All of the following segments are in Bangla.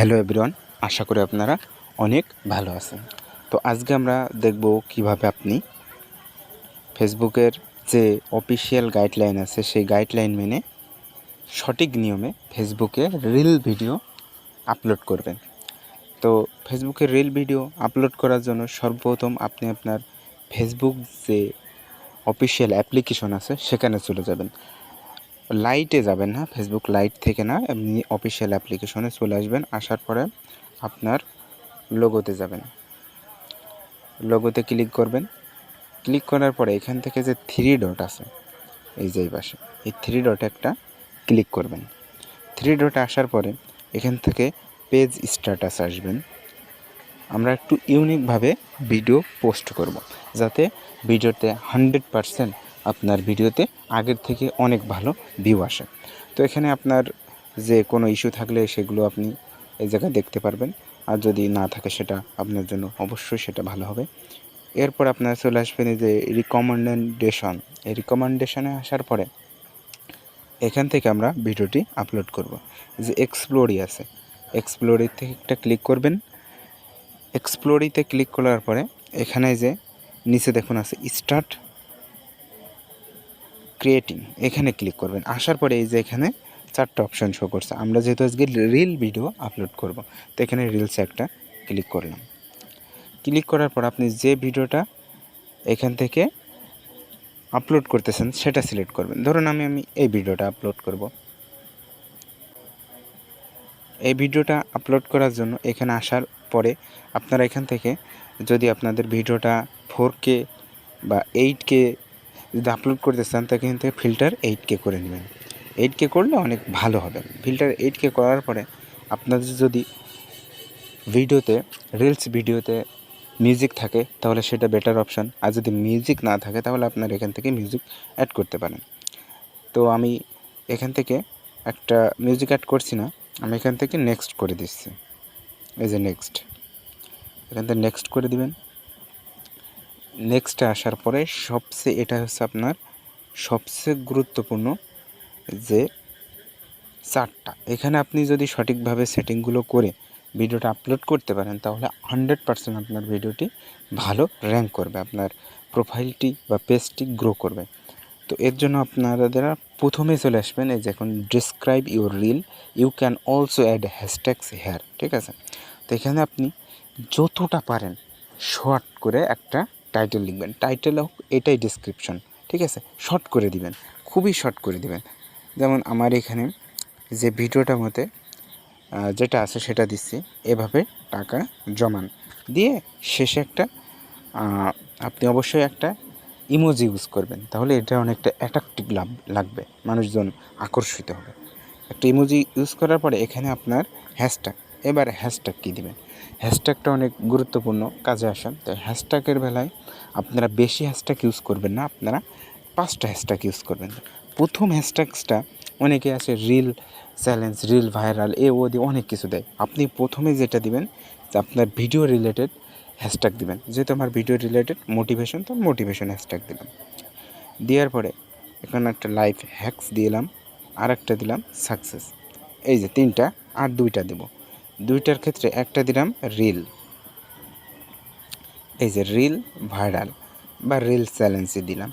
হ্যালো এভরিওয়ান, আশা করি আপনারা অনেক ভালো আছেন। তো আজকে আমরা দেখব কিভাবে আপনি ফেসবুকের যে অফিসিয়াল গাইডলাইন আছে সেই গাইডলাইন মেনে সঠিক নিয়মে ফেসবুকে রিল ভিডিও আপলোড করবেন। তো ফেসবুকে রিল ভিডিও আপলোড করার জন্য সর্বপ্রথম আপনি আপনার ফেসবুক যে অফিসিয়াল অ্যাপ্লিকেশন আছে সেখানে চলে যাবেন। লাইটে যাবেন না, ফেসবুক লাইট থেকে না, এমনি অফিসিয়াল অ্যাপ্লিকেশনে চলে আসবেন। আসার পরে আপনার লোগোতে যাবেন, লোগোতে ক্লিক করবেন। ক্লিক করার পরে এখান থেকে যে থ্রি ডট আছে এই যে এই পাশে, এই থ্রি ডটে একটা ক্লিক করবেন। থ্রি ডটে আসার পরে এখান থেকে পেজ স্ট্যাটাস আসবেন। আমরা একটু ইউনিকভাবে ভিডিও পোস্ট করব, যাতে ভিডিওতে 100% আপনার ভিডিওতে আগের থেকে অনেক ভালো ভিউ আসে। তো এখানে আপনার যে কোনো ইস্যু থাকলে সেগুলো আপনি এই জায়গায় দেখতে পারবেন, আর যদি না থাকে সেটা আপনার জন্য অবশ্যই সেটা ভালো হবে। এরপর আপনারা চলে আসবেন এই যে রিকমেন্ডেশন, এই রিকমেন্ডেশনে আসার পরে এখান থেকে আমরা ভিডিওটি আপলোড করব। যে এক্সপ্লোরি আছে, এক্সপ্লোরি থেকে একটা ক্লিক করবেন। এক্সপ্লোরিতে ক্লিক করার পরে এখানে যে নিচে দেখুন আছে স্টার্ট ক্রিয়েটিং, এখানে ক্লিক করবেন। আসার পরে এই যে এখানে চারটা অপশন শো করছে। আমরা যেহেতু আজকে রিল ভিডিও আপলোড করব, তো এখানে রিলসে একটা ক্লিক করলাম। ক্লিক করার পর আপনি যে ভিডিওটা এখান থেকে আপলোড করতেছেন সেটা সিলেক্ট করবেন। ধরুন আমি এই ভিডিওটা আপলোড করব। এই ভিডিওটা আপলোড করার জন্য এখানে আসার পরে আপনারা এখান থেকে যদি আপনাদের ভিডিওটা 4K বা 8K যদি আপলোড করতে চান, তাকে এখান থেকে ফিল্টার 8K করে নেবেন। 8K করলে অনেক ভালো হবে। ফিল্টার 8K করার পরে আপনাদের যদি ভিডিওতে রিলস ভিডিওতে মিউজিক থাকে তাহলে সেটা বেটার অপশান, আর যদি মিউজিক না থাকে তাহলে আপনারা এখান থেকে মিউজিক অ্যাড করতে পারেন। তো আমি এখান থেকে একটা মিউজিক অ্যাড করছি না, আমি এখান থেকে নেক্সট করে দিচ্ছি। এই যে নেক্সট, এখান থেকে নেক্সট করে দিবেন। নেক্সটে আসার পরে সবচেয়ে এটা হচ্ছে আপনার সবচেয়ে গুরুত্বপূর্ণ যে চারটা, এখানে আপনি যদি সঠিকভাবে সেটিংগুলো করে ভিডিওটা আপলোড করতে পারেন তাহলে 100% আপনার ভিডিওটি ভালো র্যাঙ্ক করবে, আপনার প্রোফাইলটি বা পেজটি গ্রো করবে। তো এর জন্য আপনারা প্রথমে চলে আসবেন এই যে এখন describe your reel, you can also add hashtags here, ঠিক আছে। তো এখানে আপনি যতটা পারেন শর্ট করে একটা টাইটেল লিখবেন। টাইটেল হোক এটাই ডিসক্রিপশন, ঠিক আছে, শর্ট করে দিবেন, খুবই শর্ট করে দিবেন। যেমন আমার এখানে যে ভিডিওটার মধ্যে যেটা আছে সেটা দিচ্ছি, এভাবে টাকা জমান দিয়ে শেষে একটা আপনি অবশ্যই একটা ইমোজি ইউজ করবেন, তাহলে এটা অনেকটা অ্যাট্রাকটিভ লাগবে, মানুষজন আকর্ষিত হবে। একটা ইমোজি ইউজ করার পরে এখানে আপনার হ্যাশট্যাগ, এবার হ্যাশট্যাগ কী দিবেন। হ্যাশট্যাগটা অনেক গুরুত্বপূর্ণ কাজে আসে। তো হ্যাশট্যাগের বেলায় আপনারা বেশি হ্যাশট্যাগ ইউজ করবেন না, আপনারা 5টা হ্যাশট্যাগ ইউজ করবেন। প্রথম হ্যাশট্যাগসটা অনেকে আছে রিল চ্যালেঞ্জ, রিল ভাইরাল, ও দিয়ে অনেক কিছু দেয়। আপনি প্রথমে যেটা দিবেন যে আপনার ভিডিও রিলেটেড হ্যাশট্যাগ দিবেন। যেহেতু আমার ভিডিও রিলেটেড মোটিভেশন, তো মোটিভেশন হ্যাশট্যাগ দিলাম। দেওয়ার পরে এখানে একটা লাইফ হ্যাকস দিলাম, আর একটা দিলাম সাকসেস। এই যে 3টা, আর 2টা দেব। 2টার ক্ষেত্রে একটা দিলাম রিল, এই যে রিল ভাইরাল বা রিল চ্যালেঞ্জে দিলাম।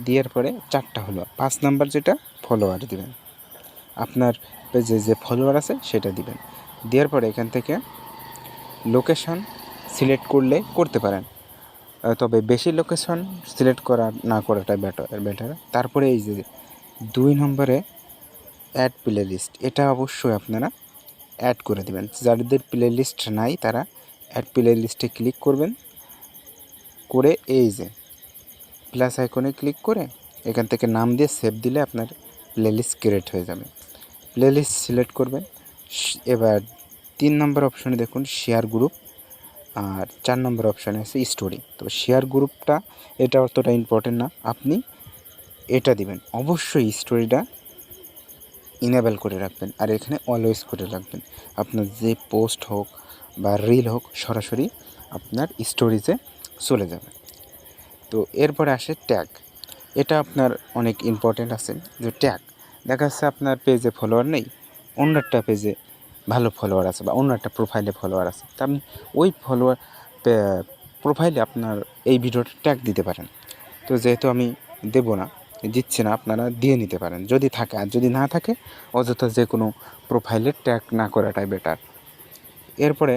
দেওয়ার পরে 4টা হলো। 5 নাম্বার যেটা ফলোয়ার দিবেন, আপনার পেজে যে ফলোয়ার আছে সেটা দিবেন। দেওয়ার পরে এখান থেকে লোকেশন সিলেক্ট করলে করতে পারেন, তবে বেশি লোকেশন সিলেক্ট করা না করাটাই বেটার। তারপরে এই যে 2 নম্বরে অ্যাড প্লে লিস্ট, এটা অবশ্যই আপনারা অ্যাড করে দেবেন। যাদের প্লে লিস্ট নাই তারা অ্যাড প্লে লিস্টে ক্লিক করবেন, করে এই যে প্লাস আইকনে ক্লিক করে এখান থেকে নাম দিয়ে সেভ দিলে আপনার প্লে লিস্ট ক্রিয়েট হয়ে যাবে। প্লে লিস্ট সিলেক্ট করবেন। এবার 3 নম্বর অপশনে দেখুন শেয়ার গ্রুপ, আর 4 নম্বর অপশানে আছে স্টোরি। তো শেয়ার গ্রুপটা এটা অতটা ইম্পর্টেন্ট না, আপনি এটা দিবেন। অবশ্যই স্টোরিটা ইনেবল করে রাখবেন, আর এখানে অলওয়েজ করে রাখবেন। আপনার যে পোস্ট হোক বা রিল হোক সরাসরি আপনার স্টোরিজে চলে যাবে। তো এরপরে আসে ট্যাগ, এটা আপনার অনেক ইম্পর্টেন্ট আছে। যে ট্যাগ দেখা যাচ্ছে আপনার পেজে ফলোয়ার নেই, অন্য একটা পেজে ভালো ফলোয়ার আছে বা অন্য একটা প্রোফাইলে ফলোয়ার আছে, তা আপনি ওই ফলোয়ার প্রোফাইলে আপনার এই ভিডিওটা ট্যাগ দিতে পারেন। তো যেহেতু আমি দেবো না, দিচ্ছি না, আপনারা দিয়ে নিতে পারেন যদি থাকে, আর যদি না থাকে অযথা যে কোনো প্রোফাইলে ট্যাগ না করাটাই বেটার। এরপরে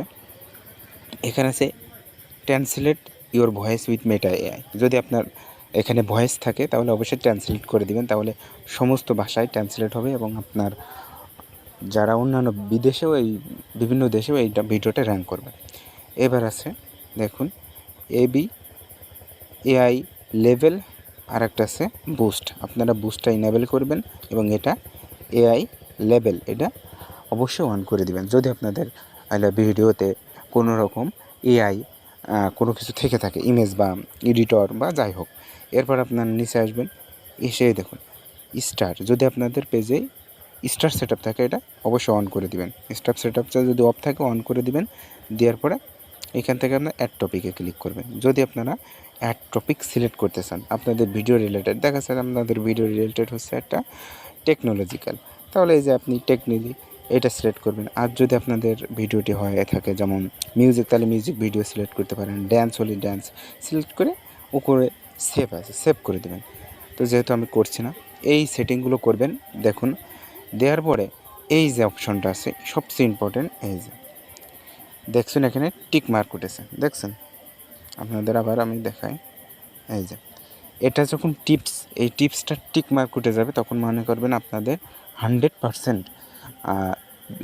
এখানে আছে translate your voice with Meta AI. যদি আপনার এখানে ভয়েস থাকে তাহলে অবশ্যই ট্রান্সলেট করে দিবেন, তাহলে সমস্ত ভাষায় ট্রান্সলেট হবে এবং আপনার যারা অন্যান্য বিদেশেও বিভিন্ন দেশেও এই ভিডিওটা র্যাঙ্ক করবে। এবার আছে দেখুন এবি এআই লেভেল, আর একটা আছে বুস্ট। আপনারা বুস্টটা ইনেবল করবেন এবং এটা এআই লেভেল এটা অবশ্যই অন করে দিবেন যদি আপনাদের ভিডিওতে কোনো রকম এআই কোনো কিছু থেকে থাকে, ইমেজ বা এডিটর বা যাই হোক। এরপর আপনার নিচে আসবেন, এসে দেখুন স্টার, যদি আপনাদের পেজে স্টার সেট আপ থাকে এটা অবশ্যই অন করে দিবেন। স্টার সেট আপটা যদি অফ থাকে অন করে দিবেন। দেওয়ার পরে এখান থেকে আপনার অ্যাড টপিকে ক্লিক করবেন। যদি আপনারা অ্যাড টপিক সিলেক্ট করতে চান আপনাদের ভিডিও রিলেটেড, দেখা যাচ্ছে আপনাদের ভিডিও রিলেটেড হচ্ছে একটা টেকনোলজিক্যাল, তাহলে এই যে আপনি টেকনোলজি এটা সিলেক্ট করবেন। আর যদি আপনাদের ভিডিওটি হয়ে থাকে যেমন মিউজিক, তাহলে মিউজিক ভিডিও সিলেক্ট করতে পারেন। ড্যান্স হলে ড্যান্স সিলেক্ট করে উপরে সেভ আছে সেভ করে দেবেন। তো যেহেতু আমি করছি না, এই সেটিংগুলো করবেন। দেখুন দেওয়ার পরে এই যে অপশনটা আছে সবচেয়ে ইম্পর্টেন্ট, এই যে দেখছেন এখানে টিক মার্ক উঠেছে, দেখছেন আপনাদের, আবার আমি দেখাই। এই যে এটা যখন টিপস, এই টিপসটা টিক মার্ক উঠে যাবে তখন মনে করবেন আপনাদের 100%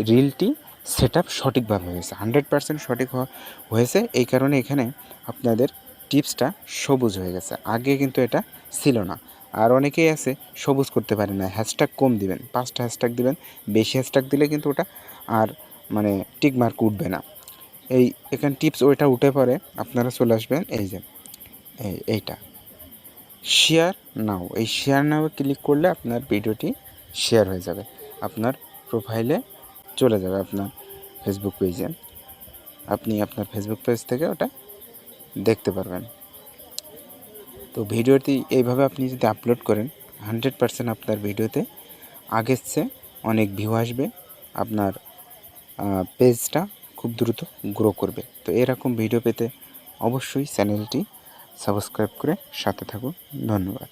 রিলটি সেট আপ সঠিকভাবে হয়েছে, 100% সঠিক হয়েছে। এই কারণে এখানে আপনাদের টিপসটা সবুজ হয়ে গেছে, আগে কিন্তু এটা ছিল না। আর অনেকেই আছে সবুজ করতে পারে না, হ্যাশট্যাগ কম দিবেন, 5টা হ্যাশট্যাগ দিবেন, বেশি হ্যাশট্যাগ দিলে কিন্তু ওটা আর মানে টিক মার্ক উঠবে না। এই এখানে টিপস ওইটা উঠে পরে আপনারা চলে আসবেন এই যে এইটা শেয়ার নাও, এই শেয়ার নাও ক্লিক করলে আপনার ভিডিওটি শেয়ার হয়ে যাবে, আপনার প্রোফাইলে চলে যাবে, আপনার ফেসবুক পেজে। আপনি আপনার ফেসবুক পেজ থেকে ওটা দেখতে পারবেন। তো ভিডিওটি এইভাবে আপনি যদি আপলোড করেন 100% আপনার ভিডিওতে আগের চেয়ে অনেক ভিউ আসবে, আপনার পেজটা খুব দ্রুত গ্রো করবে। তো এরকম ভিডিও পেতে অবশ্যই চ্যানেলটি সাবস্ক্রাইব করে সাথে থাকুন। ধন্যবাদ।